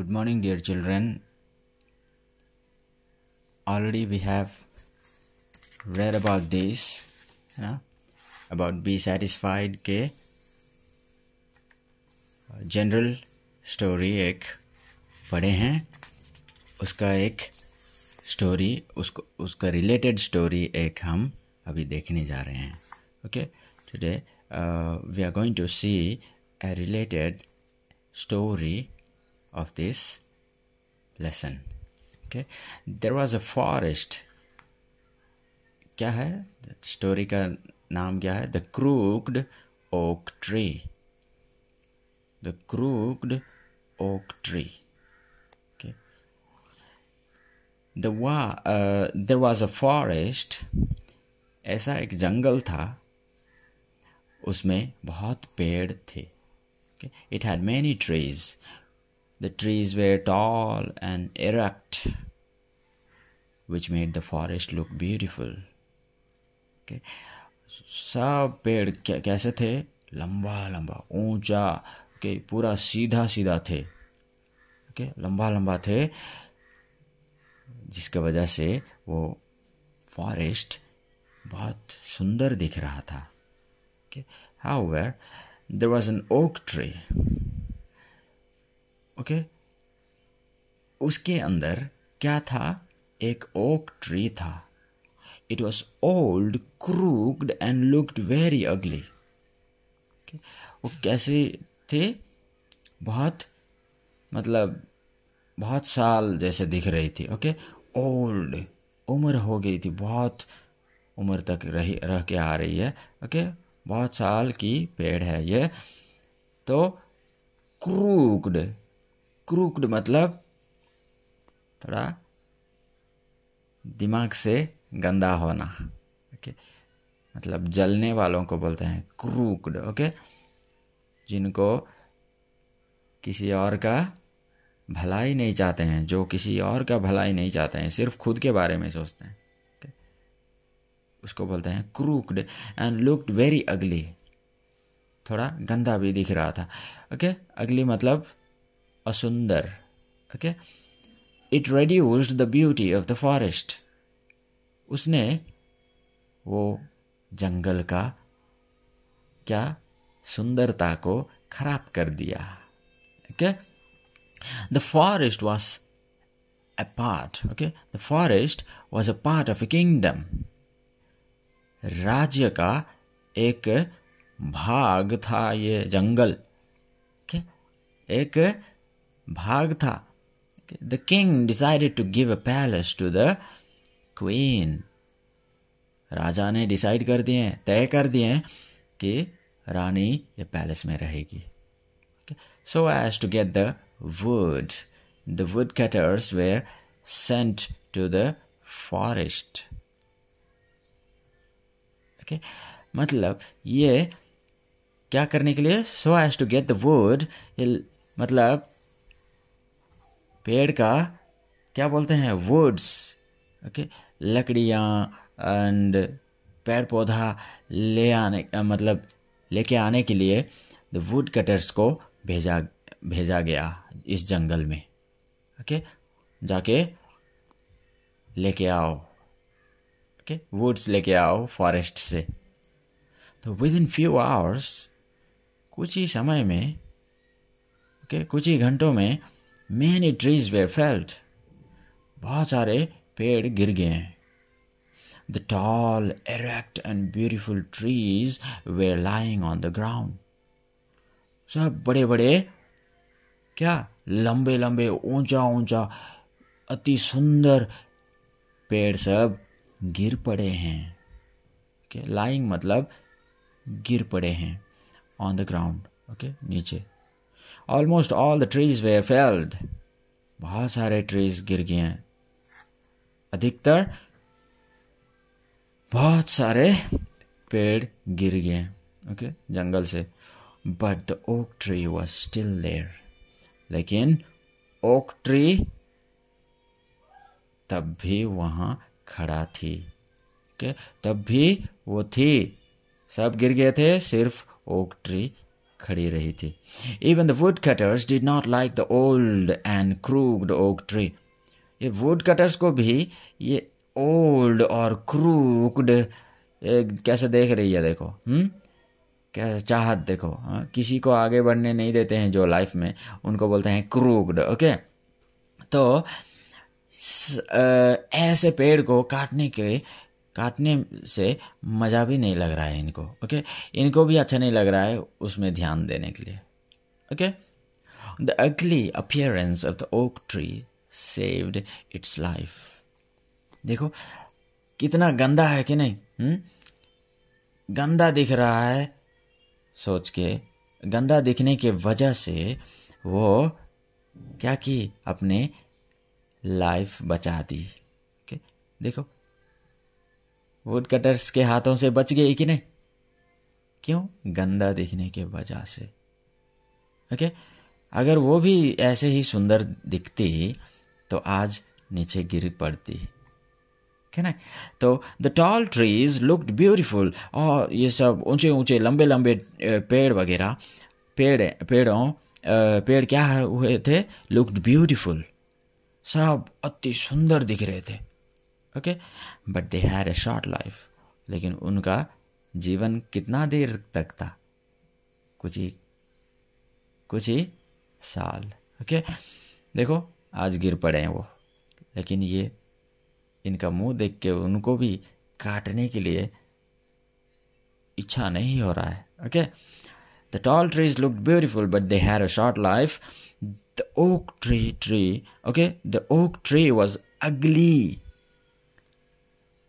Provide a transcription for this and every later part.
Good morning, dear children. Already we have read about this, about be satisfied के general story एक पढ़े हैं. उसका एक स्टोरी उसका रिलेटेड स्टोरी एक हम अभी देखने जा रहे हैं. Okay, today we are going to see a related story of this lesson. Okay, there was a forest. क्या है स्टोरी का नाम? क्या है? The crooked oak tree. The crooked oak tree. Okay. There was a forest. ऐसा एक जंगल था, उसमें बहुत पेड़ थे. Okay. It had many trees. The trees were tall and erect, which made the forest look beautiful. Okay. सब पेड़ कैसे थे? लंबा लंबा, ऊंचा, okay, पूरा सीधा सीधा थे. okay, लंबा लंबा थे, जिसकी वजह से वो फॉरेस्ट बहुत सुंदर दिख रहा था. Okay. However, there was an oak tree. Okay. उसके अंदर क्या था? एक ओक ट्री था. It was old, crooked and looked very ugly. Okay. वो कैसे थे? बहुत बहुत साल जैसे दिख रही थी. ओके, ओल्ड, उम्र हो गई थी, बहुत उम्र तक रह के आ रही है. ओके, बहुत साल की पेड़ है ये. तो क्रूक्ड मतलब थोड़ा दिमाग से गंदा होना. ओके, मतलब जलने वालों को बोलते हैं क्रूक्ड. ओके, जिनको किसी और का भलाई नहीं चाहते हैं, जो किसी और का भलाई नहीं चाहते हैं, सिर्फ खुद के बारे में सोचते हैं. okay? उसको बोलते हैं crooked. And looked very ugly, थोड़ा गंदा भी दिख रहा था. ओके, अगली मतलब असुंदर. Okay, it reduced the beauty of the forest. उसने वो जंगल का क्या सुंदरता को खराब कर दिया. Okay, the forest was a part. Okay, the forest was a part of a kingdom. राज्य का एक भाग था ये जंगल. okay? एक भाग था. The king decided to give a palace to the queen. राजा ने डिसाइड कर दिए, तय कर दिए कि रानी ये पैलेस में रहेगी. okay? So as to get the woodcutters were sent to the forest. okay? मतलब ये क्या करने के लिए? So as to get the wood, मतलब पेड़ का क्या बोलते हैं? वुड्स. ओके, लकड़ियाँ एंड पेड़ पौधा मतलब लेके आने के लिए द वुड कटर्स को भेजा गया इस जंगल में. ओके, जाके लेके आओ. ओके, वुड्स लेके आओ फॉरेस्ट से. तो विद इन फ्यू आवर्स, कुछ ही समय में, ओके, कुछ ही घंटों में, many trees were felled. बहुत सारे पेड़ गिर गए. The tall, erect and beautiful trees were lying on the ground. सब बड़े बड़े क्या लंबे लंबे, ऊंचा ऊंचा, अति सुंदर पेड़ सब गिर पड़े हैं. okay? Lying मतलब गिर पड़े हैं. On the ground. okay? नीचे. Almost all the trees were felled. बहुत सारे ट्रीज गिर गए हैं. अधिकतर बहुत सारे पेड़ गिर गए हैं. ओके, जंगल से. But the oak tree was still there. लेकिन ओक ट्री तब भी वहां खड़ा थी. ओके, तब भी वो थी. सब गिर गए थे, सिर्फ ओक ट्री खड़ी रही थी। Even the woodcutters did not like the old and crooked oak tree. ये वुड कटर्स को भी ये ओल्ड और क्रूक्ड कैसे देख रही है, देखो क्या चाहत देखो। किसी को आगे बढ़ने नहीं देते हैं जो लाइफ में, उनको बोलते हैं क्रूक्ड। ओके, तो ऐसे पेड़ को काटने से मज़ा भी नहीं लग रहा है इनको। ओके, इनको भी अच्छा नहीं लग रहा है उसमें ध्यान देने के लिए। Okay, the ugly appearance of the oak tree saved it's life. देखो कितना गंदा है कि नहीं। गंदा दिख रहा है, सोच के गंदा दिखने के वजह से वो क्या की, अपने लाइफ बचा दी। ओके, देखो वुड कटर्स के हाथों से बच गई कि नहीं, क्यों? गंदा दिखने के वजह से। ओके, अगर वो भी ऐसे ही सुंदर दिखती तो आज नीचे गिर पड़ती, क्या ना। तो the tall trees looked beautiful, और ये सब ऊंचे ऊंचे लंबे लंबे पेड़ वगैरह, पेड़ क्या हुए थे, लुक्ड ब्यूटीफुल, सब अति सुंदर दिख रहे थे। Okay, but they had a short life, लेकिन उनका जीवन कितना देर तक था, कुछ ही साल। ओके, देखो आज गिर पड़े हैं वो, लेकिन ये इनका मुंह देख के उनको भी काटने के लिए इच्छा नहीं हो रहा है। Okay, the tall trees looked beautiful but they had a short life. The oak tree okay, the oak tree was अगली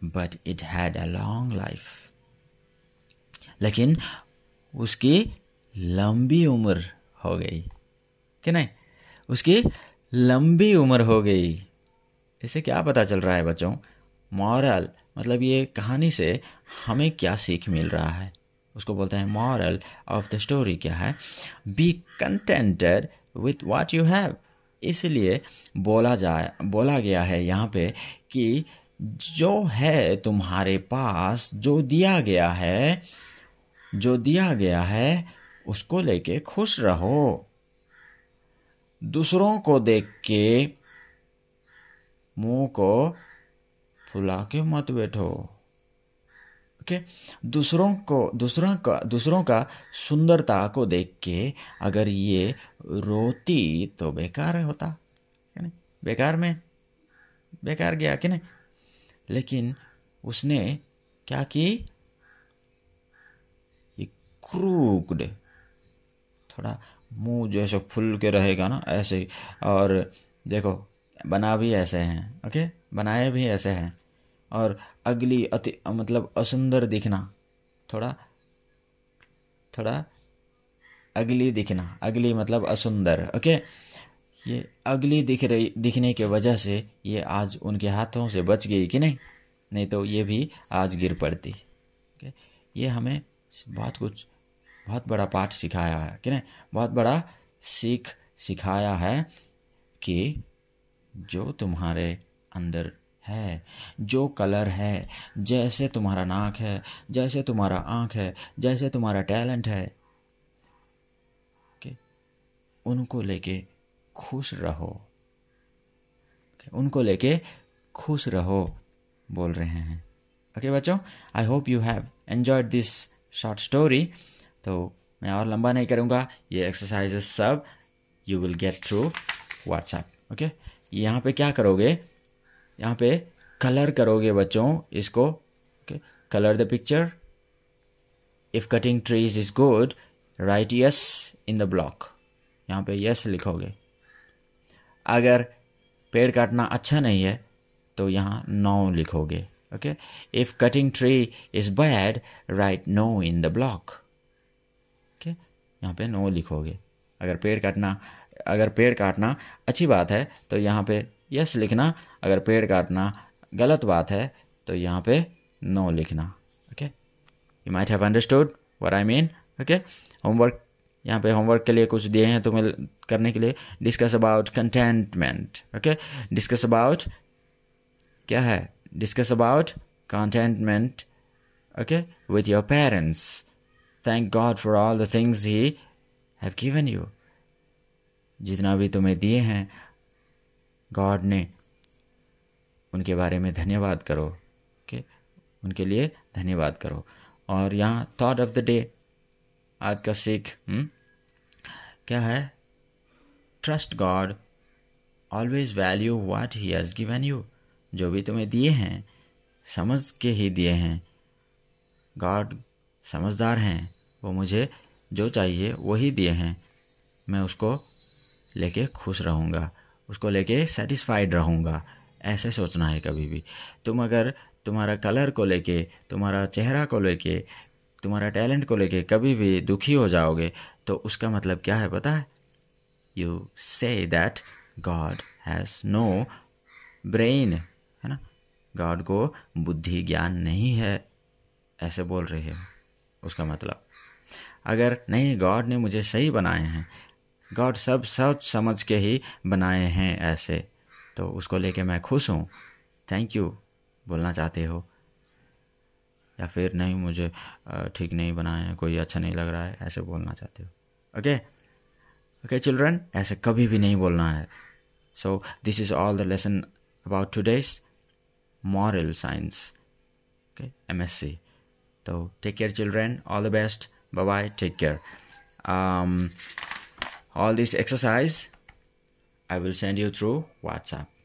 but it had a long life. लेकिन उसकी लंबी उम्र हो गई कि नहीं, उसकी लंबी उम्र हो गई। इससे क्या पता चल रहा है बच्चों? मॉरल मतलब ये कहानी से हमें क्या सीख मिल रहा है, उसको बोलते हैं मॉरल ऑफ द स्टोरी। क्या है? Be contented with what you have. इसलिए बोला गया है यहाँ पे कि जो है तुम्हारे पास, जो दिया गया है उसको लेके खुश रहो। दूसरों को देख के मुंह को फुला के मत बैठो। ओके, दूसरों का सुंदरता को देख के अगर ये रोती तो बेकार होता, क्या नहीं? बेकार गया कि नहीं। लेकिन उसने क्या की, ये क्रूक्ड, थोड़ा मुंह जैसे फुल के रहेगा ना ऐसे, और देखो बना भी ऐसे हैं। ओके, बनाए भी ऐसे हैं, और अगली अति मतलब असुंदर दिखना, थोड़ा अगली दिखना, अगली मतलब असुंदर। ओके, ये अगली दिखने के वजह से ये आज उनके हाथों से बच गई कि नहीं तो ये भी आज गिर पड़ती। ओके, ये हमें बहुत बड़ा पाठ सिखाया है कि नहीं, बहुत बड़ा सीख सिखाया है कि जो तुम्हारे अंदर है, जो कलर है, जैसे तुम्हारा नाक है, जैसे तुम्हारा आँख है, जैसे तुम्हारा टैलेंट है, उनको लेके खुश रहो, बोल रहे हैं। ओके बच्चों, I hope you have enjoyed this short story. तो मैं और लंबा नहीं करूँगा, ये एक्सरसाइजेस सब you will get through WhatsApp. Okay, यहाँ पे क्या करोगे, यहाँ पे कलर करोगे बच्चों इसको। Okay, colour the picture. If cutting trees is good, right yes in the block. यहाँ पे यस लिखोगे। अगर पेड़ काटना अच्छा नहीं है तो यहाँ नो लिखोगे। Okay, if cutting tree is bad, right no in the block. Okay, यहाँ पे नो लिखोगे। अगर पेड़ काटना अच्छी बात है तो यहाँ पे यस लिखना, अगर पेड़ काटना गलत बात है तो यहाँ पे नो लिखना। Okay, you might have understood what I mean. Okay, homework, यहाँ पे होमवर्क के लिए कुछ दिए हैं तुम्हें करने के लिए। Discuss about contentment. Okay, discuss about क्या है, discuss about contentment. Okay, with your parents. Thank God for all the things he have given you, जितना भी तुम्हें दिए हैं गॉड ने, उनके बारे में धन्यवाद करो। ओके, उनके लिए धन्यवाद करो। और यहाँ थॉट ऑफ द डे, आज का सीख क्या है? Trust God, always value what he has given you. जो भी तुम्हें दिए हैं समझ के ही दिए हैं। गॉड समझदार हैं, वो मुझे जो चाहिए वही दिए हैं। मैं उसको लेके खुश रहूँगा, उसको लेके सेटिस्फाइड रहूँगा। ऐसे सोचना है कभी भी। तुम अगर तुम्हारा कलर को लेके, तुम्हारा चेहरा को लेके, तुम्हारा टैलेंट को लेके कभी भी दुखी हो जाओगे तो उसका मतलब क्या है पता है? You say that God has no brain, है ना? गॉड को बुद्धि ज्ञान नहीं है, ऐसे बोल रहे हैं। उसका मतलब अगर नहीं, गॉड ने मुझे सही बनाए हैं, गॉड सब सोच समझ के ही बनाए हैं ऐसे, तो उसको लेके मैं खुश हूँ, थैंक यू बोलना चाहते हो। या फिर नहीं, मुझे ठीक नहीं बनाए हैं, कोई अच्छा नहीं लग रहा है, ऐसे बोलना चाहते हो। ओके ओके चिल्ड्रन, ऐसे कभी भी नहीं बोलना है। So this is all the lesson about today's moral science, okay, MSc. So take care children, all the best, bye bye, take care. All this exercise I will send you through WhatsApp.